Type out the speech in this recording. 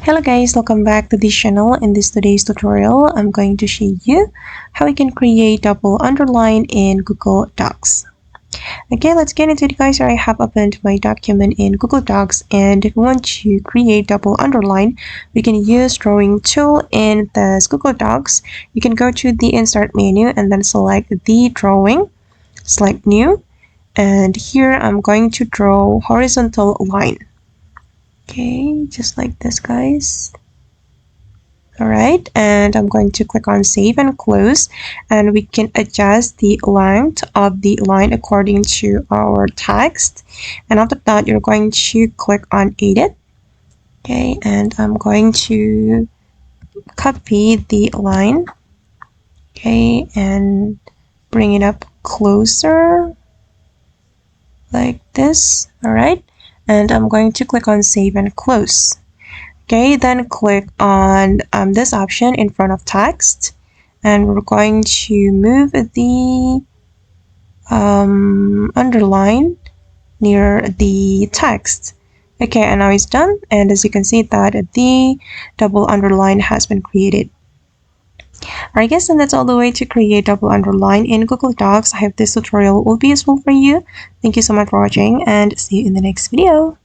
Hello guys, welcome back to this channel. In this today's tutorial, I'm going to show you how we can create double underline in Google Docs. Okay, let's get into it guys. Here I have opened my document in Google Docs, and if we want to create double underline, we can use drawing tool in this Google Docs. You can go to the insert menu and then select the drawing, select new, and here I'm going to draw horizontal line. Okay, just like this guys. Alright, and I'm going to click on save and close, and we can adjust the length of the line according to our text. And after that, you're going to click on edit. Okay, and I'm going to copy the line. Okay, and bring it up closer like this. Alright, and I'm going to click on save and close. Okay, then click on this option in front of text, and we're going to move the underline near the text. Okay, and now it's done, and as you can see that the double underline has been created. Alright guys, and that's all the way to create double underline in Google Docs. I hope this tutorial will be useful for you. Thank you so much for watching, and see you in the next video.